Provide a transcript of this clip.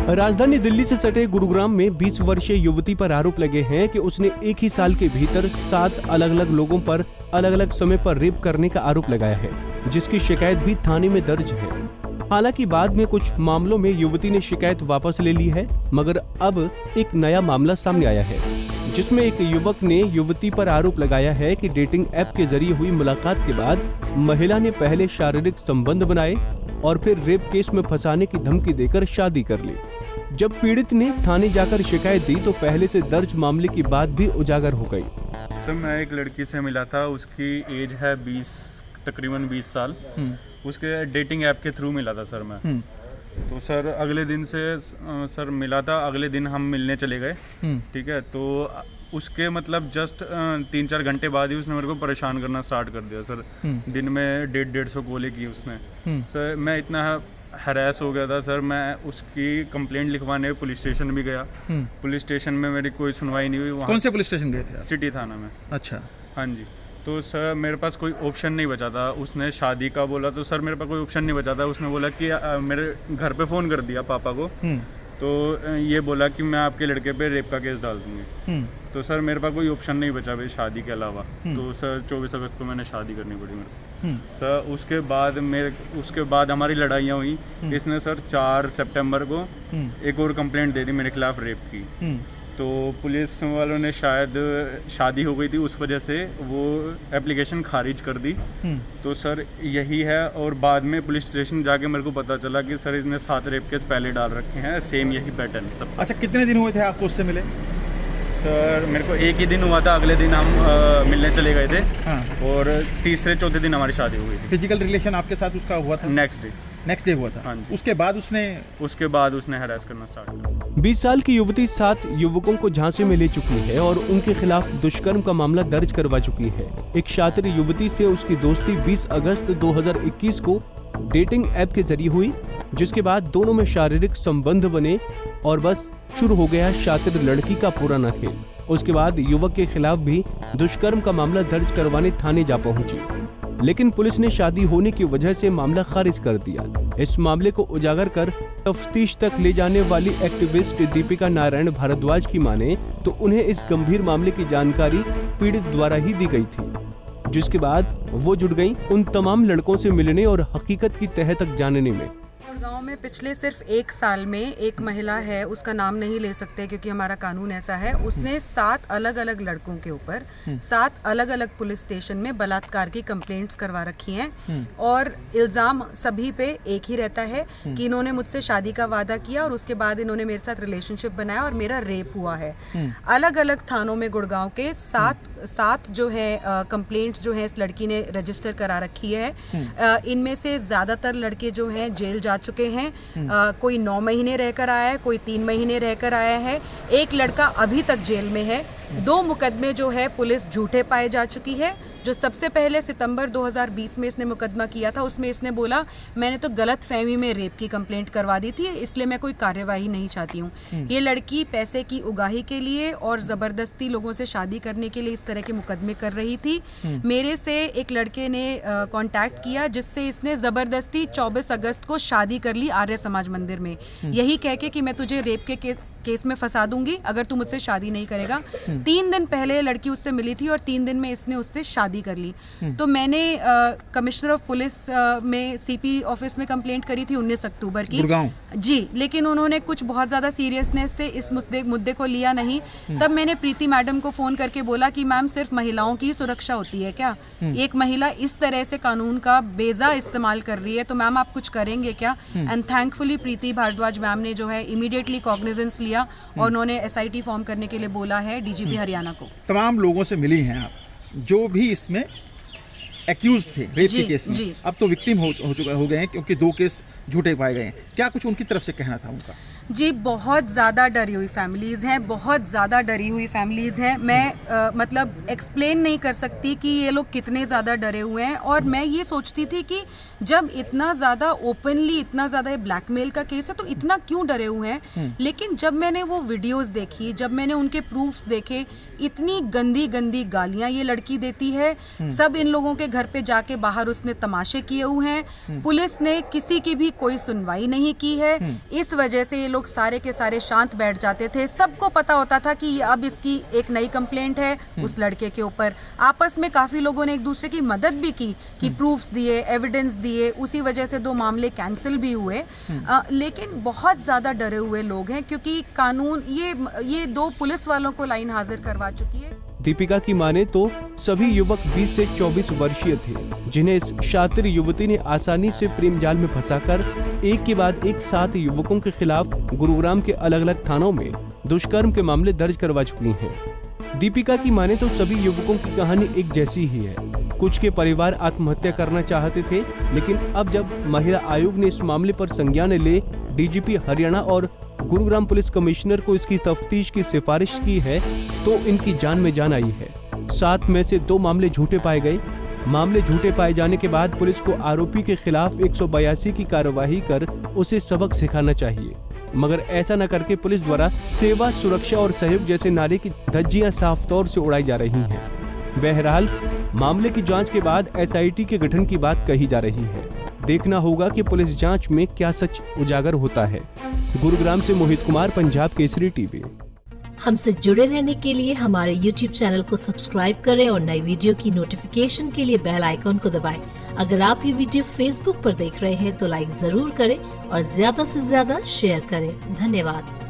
राजधानी दिल्ली से सटे गुरुग्राम में 20 वर्षीय युवती पर आरोप लगे हैं कि उसने एक ही साल के भीतर 7 अलग अलग लोगों पर अलग अलग समय पर रेप करने का आरोप लगाया है, जिसकी शिकायत भी थाने में दर्ज है। हालांकि बाद में कुछ मामलों में युवती ने शिकायत वापस ले ली है, मगर अब एक नया मामला सामने आया है, जिसमें एक युवक ने युवती पर आरोप लगाया है कि डेटिंग ऐप के जरिए हुई मुलाकात के बाद महिला ने पहले शारीरिक संबंध बनाए और फिर रेप केस में फंसाने की धमकी देकर शादी कर ली। जब पीड़ित ने थाने जाकर शिकायत दी तो पहले से दर्ज मामले की बात भी उजागर हो गई। सर, मैं एक लड़की से मिला था, उसकी एज है तकरीबन 20 साल। उसके डेटिंग ऐप के थ्रू मिला था सर मैं। तो सर अगले दिन से सर मिला था, अगले दिन हम मिलने चले गए। ठीक है, तो उसके मतलब जस्ट 3-4 घंटे बाद ही उसने मेरे को परेशान करना स्टार्ट कर दिया सर। दिन में 150 कॉलें की उसने। सर मैं इतना हैरेस हो गया था सर, मैं उसकी कंप्लेंट लिखवाने पुलिस स्टेशन भी गया। पुलिस स्टेशन में मेरी कोई सुनवाई नहीं हुई। वहाँ कौन से पुलिस स्टेशन गए थे? सिटी थाना में। अच्छा। हाँ जी। तो सर मेरे पास कोई ऑप्शन नहीं बचा था। उसने शादी का बोला तो सर मेरे पास कोई ऑप्शन नहीं बचा था। उसने बोला कि मेरे घर पे फ़ोन कर दिया पापा को। तो ये बोला कि मैं आपके लड़के पे रेप का केस डाल दूंगी। तो सर मेरे पास कोई ऑप्शन नहीं बचा भाई शादी के अलावा। तो सर 24 अगस्त को मैंने शादी करनी पड़ी मेरे को। सर उसके बाद हमारी लड़ाइयाँ हुई। इसने सर 4 सितंबर को एक और कंप्लेंट दे दी मेरे खिलाफ रेप की। तो पुलिस वालों ने शायद शादी हो गई थी उस वजह से वो एप्लीकेशन खारिज कर दी। तो सर यही है। और बाद में पुलिस स्टेशन जाके मेरे को पता चला कि सर इसने 7 रेप केस पहले डाल रखे हैं, सेम यही पैटर्न सब। अच्छा, कितने दिन हुए थे आपको उससे मिले? सर मेरे को एक ही दिन हुआ था, अगले दिन हम मिलने चले गए थे। हाँ। और तीसरे चौथे दिन हमारी शादी हुई थी। फिजिकल रिलेशन आपके साथ उसका हुआ था? नेक्स्ट डे हुआ था। हाँ जी। उसके बाद उसने हरास करना स्टार्ट किया। 20 साल की युवती 7 युवकों को झांसे में ले चुकी है और उनके खिलाफ दुष्कर्म का मामला दर्ज करवा चुकी है। एक शातिर युवती से उसकी दोस्ती 20 अगस्त 2021 को डेटिंग ऐप के जरिए हुई, जिसके बाद दोनों में शारीरिक संबंध बने और बस शुरू हो गया शातिर लड़की का पुराना खेल। उसके बाद युवक के खिलाफ भी दुष्कर्म का मामला दर्ज करवाने थाने जा पहुंची, लेकिन पुलिस ने शादी होने की वजह से मामला खारिज कर दिया। इस मामले को उजागर कर तफ्तीश तक ले जाने वाली एक्टिविस्ट दीपिका नारायण भारद्वाज की माने तो उन्हें इस गंभीर मामले की जानकारी पीड़ित द्वारा ही दी गई थी, जिसके बाद वो जुट गईं उन तमाम लड़कों से मिलने और हकीकत की तह तक जानने में। गांव में पिछले सिर्फ 1 साल में एक महिला है, उसका नाम नहीं ले सकते क्योंकि हमारा कानून ऐसा है, उसने 7 अलग अलग लड़कों के ऊपर 7 अलग अलग पुलिस स्टेशन में बलात्कार की कंप्लेंट्स करवा रखी हैं। और इल्ज़ाम सभी पे एक ही रहता है कि इन्होंने मुझसे शादी का वादा किया और उसके बाद इन्होंने मेरे साथ रिलेशनशिप बनाया और मेरा रेप हुआ है। अलग अलग थानों में गुड़गांव के 7 जो है कंप्लेंट्स जो है इस लड़की ने रजिस्टर करा रखी है। इनमें से ज़्यादातर लड़के जो हैं जेल जा चुके हैं। कोई 9 महीने रहकर आया है, कोई 3 महीने रहकर आया है। एक लड़का अभी तक जेल में है। 2 मुकदमे जो है पुलिस झूठे पाए जा चुकी है। जो सबसे पहले सितंबर 2020 में इसने मुकदमा किया था, उसमें इसने बोला मैंने तो गलत फहमी में रेप की कंप्लेंट करवा दी थी, इसलिए मैं कोई कार्यवाही नहीं चाहती हूँ। ये लड़की पैसे की उगाही के लिए और ज़बरदस्ती लोगों से शादी करने के लिए इस तरह के मुकदमे कर रही थी। मेरे से एक लड़के ने कांटेक्ट किया जिससे इसने ज़बरदस्ती 24 अगस्त को शादी कर ली आर्य समाज मंदिर में, यही कह के कि मैं तुझे रेप के केस में फंसा दूंगी अगर तू मुझसे शादी नहीं करेगा। 3 दिन पहले लड़की उससे मिली थी और 3 दिन में इसने उससे शादी कर ली। तो मैंने कमिश्नर ऑफ पुलिस में सीपी ऑफिस में कंप्लेंट करी थी 19 अक्टूबर की जी, लेकिन उन्होंने कुछ बहुत ज़्यादा सीरियसनेस से इस मुद्दे को लिया नहीं। तब मैंने प्रीति मैडम को फ़ोन करके बोला कि मैम सिर्फ महिलाओं की सुरक्षा होती है क्या? एक महिला इस तरह से कानून का बेजा इस्तेमाल कर रही है तो मैम आप कुछ करेंगे क्या? And thankfully Preeti Bhardwaj ma'am ने जो है इमीडिएटली कॉग्निजेंस लिया और उन्होंने SIT फॉर्म करने के लिए बोला है DGP हरियाणा को। तमाम लोगों से मिली हैं आप जो भी इसमें एक्यूज थे रेप के केस में, अब तो विक्टिम हो गए हैं क्योंकि 2 केस झूठे पाए गए हैं। क्या कुछ उनकी तरफ से कहना था उनका? जी, बहुत ज़्यादा डरी हुई फैमिलीज़ हैं, बहुत ज़्यादा डरी हुई फैमिलीज़ हैं। मैं मतलब एक्सप्लेन नहीं कर सकती कि ये लोग कितने ज़्यादा डरे हुए हैं। और मैं ये सोचती थी कि जब इतना ज़्यादा ओपनली इतना ज़्यादा ब्लैकमेल का केस है तो इतना क्यों डरे हुए हैं। लेकिन जब मैंने वो वीडियोस देखी, जब मैंने उनके प्रूफ्स देखे, इतनी गंदी गंदी गालियाँ ये लड़की देती है। सब इन लोगों के घर पे जाके बाहर उसने तमाशे किए हुए हैं। पुलिस ने किसी की भी कोई सुनवाई नहीं की है। इस वजह से ये लोग सारे के सारे शांत बैठ जाते थे। सबको पता होता था कि अब इसकी एक नई कंप्लेंट है उस लड़के के ऊपर। आपस में काफी लोगों ने एक दूसरे की मदद भी की कि प्रूफ्स दिए, एविडेंस दिए, उसी वजह से 2 मामले कैंसिल भी हुए। लेकिन बहुत ज्यादा डरे हुए लोग हैं क्योंकि कानून ये 2 पुलिस वालों को लाइन हाजिर करवा चुकी है। दीपिका की माने तो सभी युवक 20 से 24 वर्षीय थे, जिन्हें इस शातिर युवती ने आसानी से प्रेम जाल में फंसाकर एक के बाद एक 7 युवकों के खिलाफ गुरुग्राम के अलग अलग थानों में दुष्कर्म के मामले दर्ज करवा चुकी हैं। दीपिका की माने तो सभी युवकों की कहानी एक जैसी ही है। कुछ के परिवार आत्महत्या करना चाहते थे, लेकिन अब जब महिला आयोग ने इस मामले पर संज्ञान ले डीजीपी हरियाणा और गुरुग्राम पुलिस कमिश्नर को इसकी तफ्तीश की सिफारिश की है, तो इनकी जान में जान आई है। 7 में से 2 मामले झूठे पाए गए। मामले झूठे पाए जाने के बाद पुलिस को आरोपी के खिलाफ 182 की कार्यवाही कर उसे सबक सिखाना चाहिए, मगर ऐसा न करके पुलिस द्वारा सेवा, सुरक्षा और सहयोग जैसे नारे की धज्जियां साफ तौर से उड़ाई जा रही हैं। बहरहाल मामले की जांच के बाद एसआईटी के गठन की बात कही जा रही है। देखना होगा कि पुलिस जांच में क्या सच उजागर होता है। गुरुग्राम से मोहित कुमार, पंजाब केसरी टीवी। हमसे जुड़े रहने के लिए हमारे YouTube चैनल को सब्सक्राइब करें और नई वीडियो की नोटिफिकेशन के लिए बेल आइकॉन को दबाएं। अगर आप ये वीडियो Facebook पर देख रहे हैं तो लाइक जरूर करें और ज्यादा से ज्यादा शेयर करें। धन्यवाद।